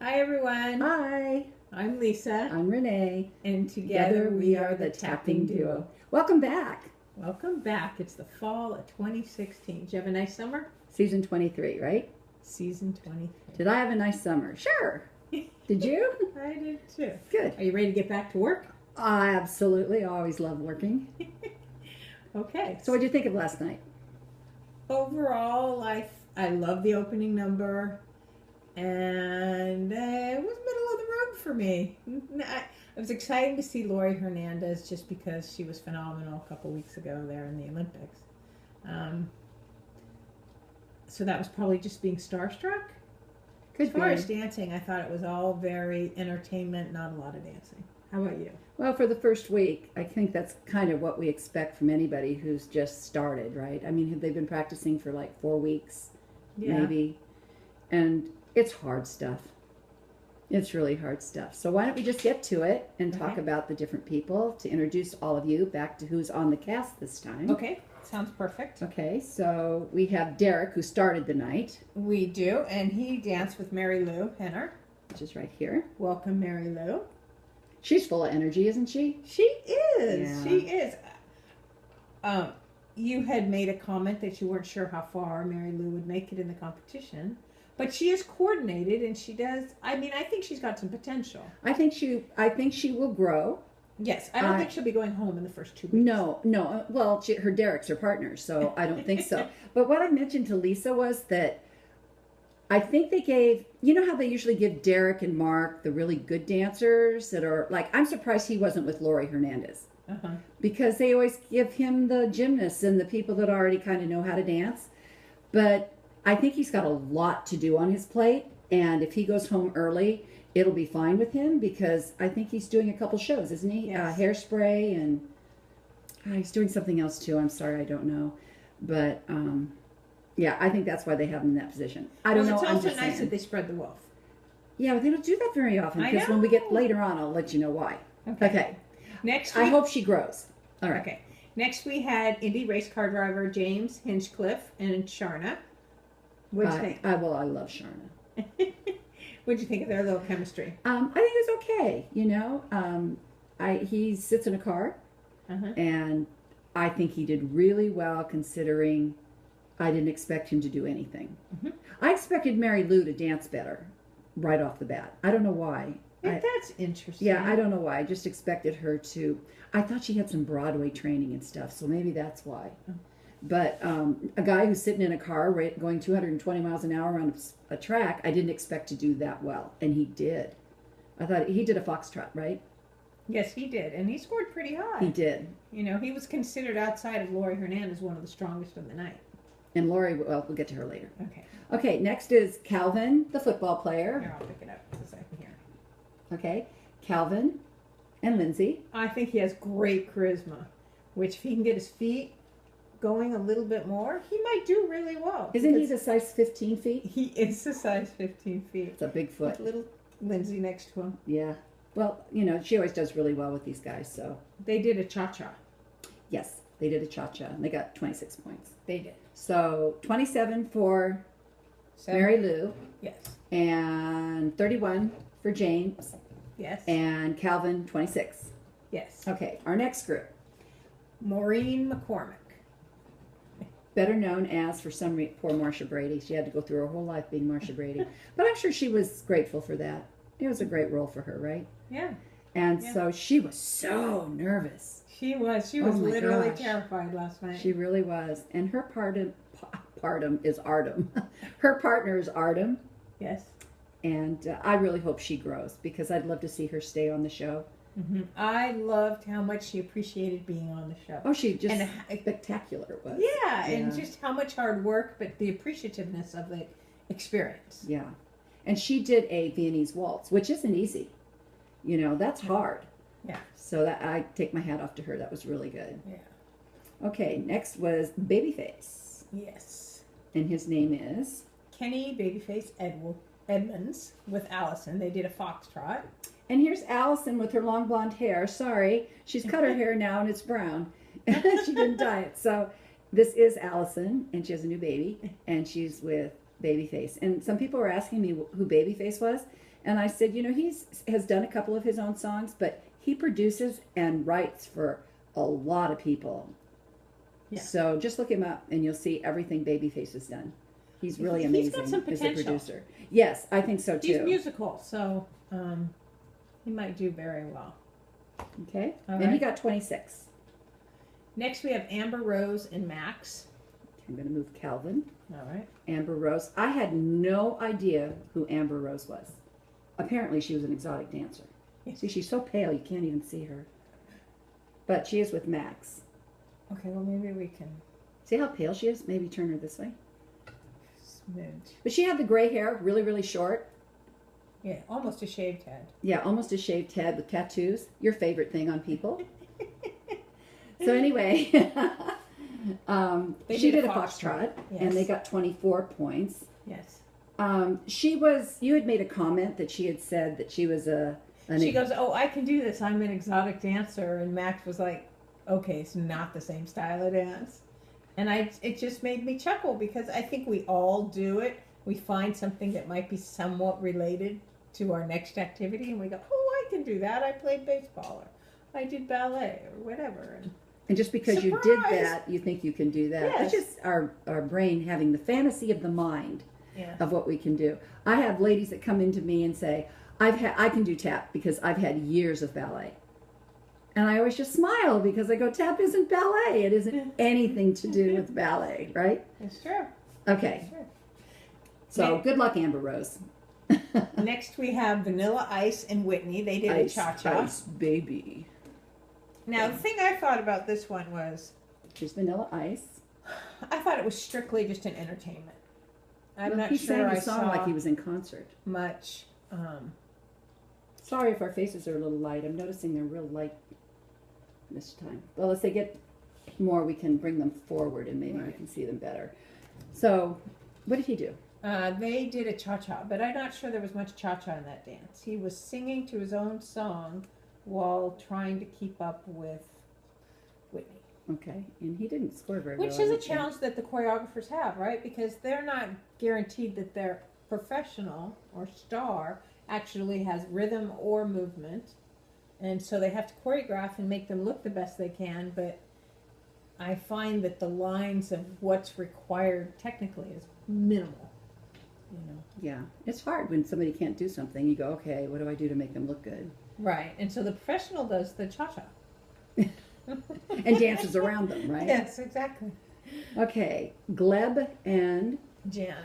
Hi everyone, Hi, I'm Lisa, I'm Renee. and together we are the Tapping Duo. Welcome back. Welcome back. It's the fall of 2016. Did you have a nice summer? Season 23, right? Season 23. Did I have a nice summer? Sure. Did you? I did too. Good. Are you ready to get back to work? I absolutely always love working. Okay. So, what did you think of last night? Overall, I love the opening number, and it was middle of the road for me. It was exciting to see Lori Hernandez just because she was phenomenal a couple weeks ago there in the Olympics. So that was probably just being starstruck. Could As far be. as dancing, I thought it was all very entertainment, not a lot of dancing. How about you? Well, for the first week, I think that's kind of what we expect from anybody who's just started, right? I mean, they've been practicing for like 4 weeks, maybe, and it's hard stuff. It's really hard stuff. So why don't we just get to it and talk Okay. about the different people to introduce all of you back to who's on the cast this time. Okay, sounds perfect. Okay, so we have Derek, who started the night, We do, and he danced with Mary Lou Henner. which is right here. Welcome, Mary Lou. She's full of energy, isn't she? She is. Yeah. She is. You had made a comment that you weren't sure how far Mary Lou would make it in the competition, but she is coordinated and she does. I mean, I think she's got some potential. I think she will grow. Yes, I don't think she'll be going home in the first 2 weeks. No. Well, her Derek's her partner, so I don't think so. But what I mentioned to Lisa was that I think they gave, you know how they usually give Derek and Mark the really good dancers that are like, I'm surprised he wasn't with Lori Hernandez. Uh-huh. Because they always give him the gymnasts and the people that already kind of know how to dance. But I think he's got a lot to do on his plate. And if he goes home early, it'll be fine with him because I think he's doing a couple shows, isn't he? Yes. Hairspray and he's doing something else too. I'm sorry, I don't know. But yeah, I think that's why they have him in that position. I don't know. It's I'm also just nice saying. that they spread the wealth. Yeah, but they don't do that very often I because when we get know. later on, I'll let you know why. Okay. Next I week, hope she grows. All right. Okay. Next we had Indy race car driver James Hinchcliffe and Sharna. What'd you think? I love Sharna. What'd you think of their little chemistry? I think it was okay. You know, he sits in a car, Uh-huh. and I think he did really well considering I didn't expect him to do anything. Mhm. I expected Mary Lou to dance better right off the bat. I don't know why. That's interesting. Yeah, I don't know why. I just expected her to. I thought she had some Broadway training and stuff, so maybe that's why. But a guy who's sitting in a car going 220 miles an hour on a track, I didn't expect to do that well, and he did. I thought he did a foxtrot, right? Yes, he did, and he scored pretty high. He did. You know, he was considered outside of Lori Hernandez one of the strongest of the night. And Lori, well, we'll get to her later. Okay. Okay, next is Calvin, the football player. Here, I'll pick it up because I can hear. Okay, Calvin and Lindsay. I think he has great charisma, which if he can get his feet going a little bit more, he might do really well. Isn't he because the size 15 feet? He is the size 15 feet. It's a big foot. With little Lindsay next to him. Yeah. Well, you know, she always does really well with these guys, so. They did a cha-cha. Yes, they did a cha-cha, and they got 26 points. They did. So 27 for Seven. Mary Lou, Yes. and 31 for James, Yes. and Calvin 26. Yes. Okay, our next group, Maureen McCormick. better known as, for some reason, poor Marcia Brady. She had to go through her whole life being Marcia Brady, but I'm sure she was grateful for that. It was a great role for her, right? Yeah. And Yeah. so she was so nervous. She was. She Oh was my literally gosh. terrified last night. She really was. And her partner is Artem. Her partner is Artem. Yes. And I really hope she grows because I'd love to see her stay on the show. Mm-hmm. I loved how much she appreciated being on the show. Oh, she just And spectacular it was. yeah, and just how much hard work, but the appreciativeness of the experience. Yeah. And she did a Viennese waltz, which isn't easy. You know, that's hard. Yeah. So that I take my hat off to her. That was really good. Yeah. Okay, next was Babyface. Yes. And his name is? Kenny Babyface Edmonds with Allison. They did a foxtrot. And here's Allison with her long blonde hair. Sorry, she's cut her hair now and it's brown. She didn't dye it. So this is Allison, and she has a new baby, and she's with Babyface. And some people were asking me who Babyface was, And I said, has done a couple of his own songs, but he produces and writes for a lot of people. Yeah. So just look him up and you'll see everything Babyface has done. He's really amazing. He's got some potential. As a producer. Yes, I think so too. He's musical, so he might do very well. Okay. All and he right. got 26. Next we have Amber Rose and Max. I'm going to move Calvin. All right. Amber Rose. I had no idea who Amber Rose was. Apparently she was an exotic dancer. Yes. See, she's so pale you can't even see her. But she is with Max. Okay, well maybe we can See how pale she is? Maybe turn her this way. smidge. But she had the gray hair, really, really short. Yeah, almost a shaved head. Yeah, almost a shaved head with tattoos. Your favorite thing on people. So anyway, she did a foxtrot, Yes. and they got 24 points. Yes. You had made a comment that she had said that she was She goes, "Oh, I can do this. I'm an exotic dancer." And Max was like, "Okay, it's not the same style of dance." And it just made me chuckle because I think we all do it. We find something that might be somewhat related to our next activity, and we go, "Oh, I can do that. I played baseball, or I did ballet, or whatever." And just because you did that, you think you can do that. Yes. It's just our brain having the fantasy of the mind Yeah. of what we can do. I have ladies that come into me and say, I can do tap because I've had years of ballet. And I always just smile because I go, tap isn't ballet. It isn't anything to do with ballet, right? It's true. Okay. It's true. So good luck, Amber Rose. Next we have Vanilla Ice and Whitney. They did a cha-cha. Ice, baby. Now, the thing I thought about this one was, Here's Vanilla Ice. I thought it was strictly just an entertainment. I'm not he sure sang I the song saw like he was in concert. much. Sorry if our faces are a little light. I'm noticing they're real light this time. Well, as they get more, we can bring them forward and maybe we can see them better. So, what did he do? They did a cha-cha, but I'm not sure there was much cha-cha in that dance. He was singing to his own song while trying to keep up with Whitney. Okay, and he didn't score very Which well. is a challenge that the choreographers have, right? Because they're not guaranteed that their professional or star actually has rhythm or movement. And so they have to choreograph and make them look the best they can, but I find that the lines of what's required technically is minimal, Yeah, it's hard when somebody can't do something. You go, okay, what do I do to make them look good? Right, and so the professional does the cha-cha. And dances around them, right? Yes, exactly. Okay, Gleb and, Janet.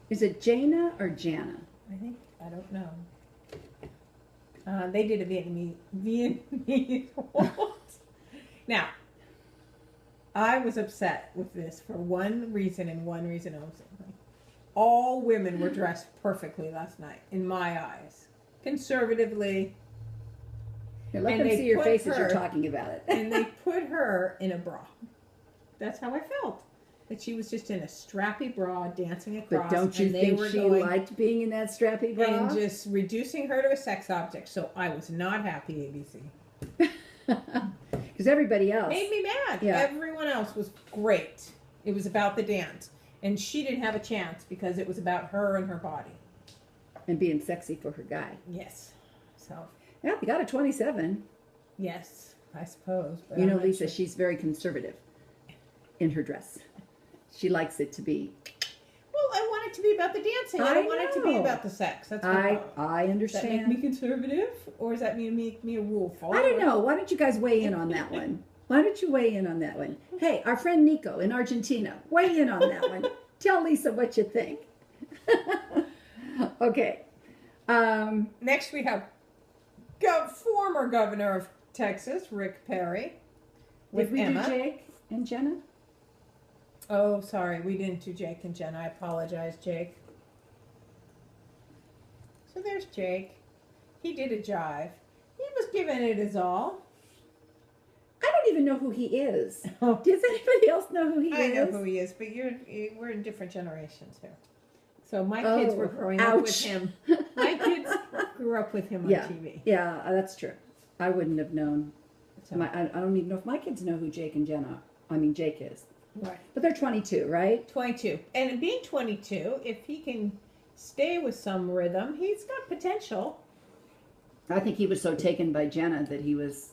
is it Jana or Jana? I don't know. They did a Vietnamese waltz. Now, I was upset with this for one reason and one reason only. All women were dressed perfectly last night, in my eyes. Conservatively. Here, let And them they see your put face as her- you're talking about it. And they put her in a bra. That's how I felt. That she was just in a strappy bra dancing across. But don't you and they think were she going, liked being in that strappy bra? and just reducing her to a sex object. So I was not happy, ABC. Because everybody else. Made me mad. Yeah. Everyone else was great. It was about the dance. And she didn't have a chance because it was about her and her body. And being sexy for her guy. Yes. So, Yeah, they got a 27. yes, I suppose. But You know, I'm not Lisa, sure. she's very conservative in her dress. She likes it to be. Well, I want it to be about the dancing. I I don't want it to be know. about the sex. That's my problem. I Does that make understand. me conservative? Or does that make me a rule follower? I don't know. Why don't you guys weigh in on that one? Why don't you weigh in on that one? Hey, our friend Nico in Argentina, weigh in on that one. Tell Lisa what you think. Okay. Next we have former governor of Texas, Rick Perry, with Did we Emma. do Jake and Jenna? Oh, sorry, we didn't do Jake and Jen. I apologize, Jake. So there's Jake. He did a jive. He was giving it his all. I don't even know who he is. Oh, Does anybody else know who he I is? know who he is, but we're in different generations here. So my kids were growing up with ouch. him. My kids grew up with him on Yeah. TV. Yeah, that's true. I wouldn't have known. So, I don't even know if my kids know who Jake and Jenna. I mean, Jake is. right. But they're 22, right? 22. And being 22, if he can stay with some rhythm. He's got potential. I think he was so taken by Jenna that he was,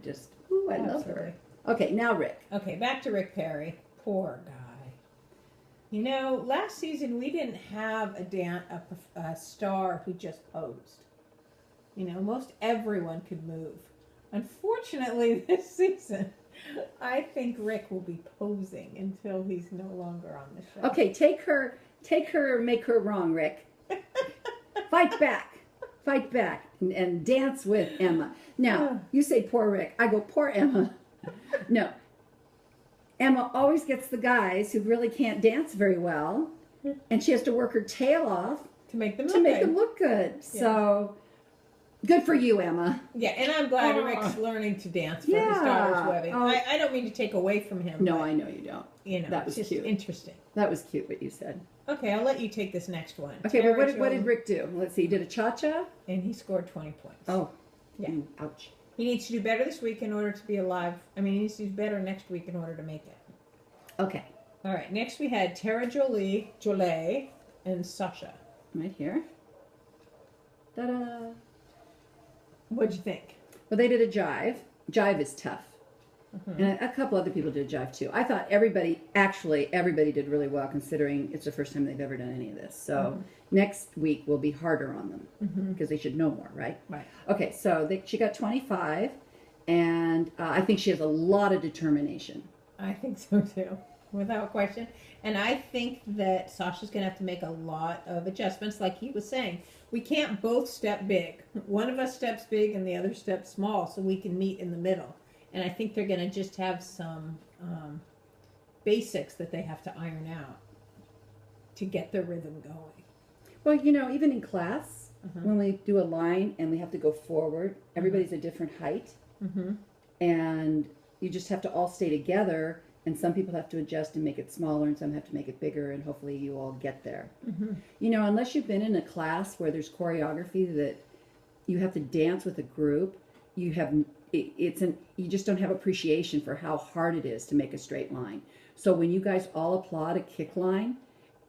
just, ooh, I love her. Okay, now Rick. Okay, back to Rick Perry. Poor guy. Last season we didn't have a star who just posed. Most everyone could move. Unfortunately, this season, I think Rick will be posing until he's no longer on the show. Okay, take her, make her wrong, Rick. Fight back, and dance with Emma. Now, you say poor Rick. I go, poor Emma. No. Emma always gets the guys who really can't dance very well, and she has to work her tail off to make them look good. Yeah. So, good for you, Emma. Yeah, and I'm glad Rick's learning to dance for his daughter's wedding. I don't mean to take away from him. No, I know you don't. That was just cute. Interesting. That was cute what you said. Okay, I'll let you take this next one. Okay, but what did Rick do? Let's see. He did a cha-cha? And he scored 20 points. Oh. Yeah. Ouch. He needs to do better this week in order to be alive. He needs to do better next week in order to make it. Okay. All right, next we had Tara Jolie, and Sasha. Right here. Ta-da. What'd you think? Well, they did a jive. Jive is tough. Mm-hmm. And a couple other people did jive too. I thought everybody did really well considering it's the first time they've ever done any of this. So next week will be harder on them because they should know more, right? Right. Okay, so she got 25, and I think she has a lot of determination. I think so too, without question. And I think that Sasha's going to have to make a lot of adjustments, like he was saying. We can't both step big. One of us steps big and the other steps small, so we can meet in the middle. And I think they're going to just have some basics that they have to iron out to get their rhythm going. Well, even in class, when we do a line and we have to go forward, everybody's a different height. And you just have to all stay together, and some people have to adjust and make it smaller, and some have to make it bigger, and hopefully you all get there. Unless you've been in a class where there's choreography that you have to dance with a group, you just don't have appreciation for how hard it is to make a straight line. So when you guys all applaud a kick line,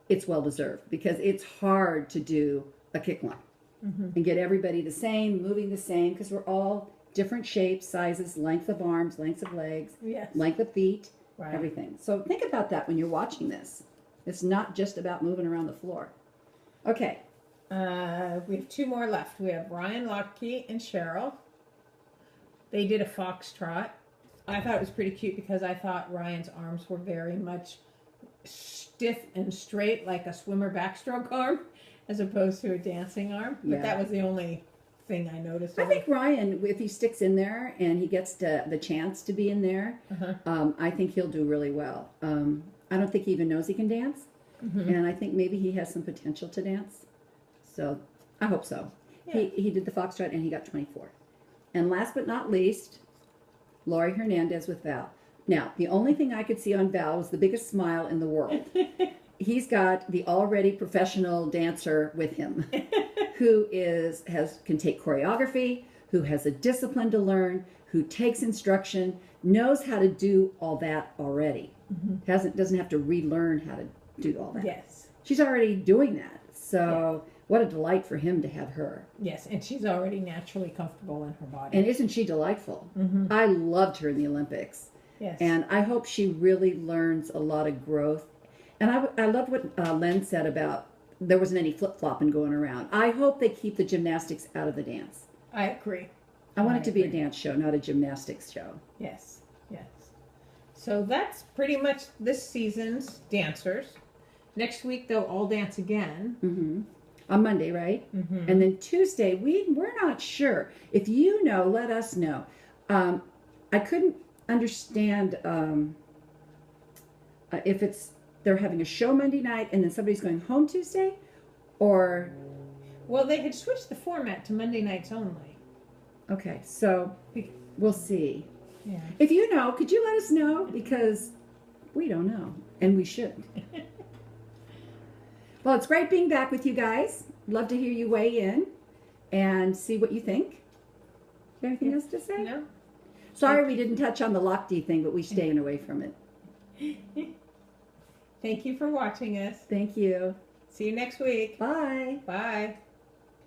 it's well deserved because it's hard to do a kick line and get everybody the same, moving the same, because we're all different shapes, sizes, length of arms, length of legs, length of feet, everything. So think about that when you're watching this. It's not just about moving around the floor. Okay. We have two more left. We have Ryan Lochte and Cheryl. They did a foxtrot. I thought it was pretty cute because I thought Ryan's arms were very much stiff and straight, like a swimmer backstroke arm, as opposed to a dancing arm. But that was the only thing I noticed. I think Ryan, if he sticks in there and he gets the chance to be in there, I think he'll do really well. I don't think he even knows he can dance, and I think maybe he has some potential to dance. So I hope so. Yeah. He did the foxtrot and he got 24. And last but not least, Lori Hernandez with Val. Now, the only thing I could see on Val was the biggest smile in the world. He's got the already professional dancer with him who can take choreography, who has a discipline to learn, who takes instruction, knows how to do all that already. Doesn't have to relearn how to do all that. Yes. She's already doing that. So what a delight for him to have her. Yes, and she's already naturally comfortable in her body. And isn't she delightful? I loved her in the Olympics. Yes. And I hope she really learns a lot of growth. And I love what Len said about there wasn't any flip-flopping going around. I hope they keep the gymnastics out of the dance. I agree. I want it to be a dance show, not a gymnastics show. Yes, yes. So that's pretty much this season's dancers. Next week, they'll all dance again. On Monday, right? And then Tuesday, we're not sure. If you know, let us know. I couldn't understand if they're having a show Monday night and then somebody's going home Tuesday, or... Well, they had switched the format to Monday nights only. Okay, so we'll see. Yeah. If you know, could you let us know? Because we don't know, and we shouldn't. Well, it's great being back with you guys. Love to hear you weigh in and see what you think. You have anything else to say? No. Sorry we didn't touch on the Lochte thing, but we're staying away from it. Thank you for watching us. Thank you. See you next week. Bye. Bye.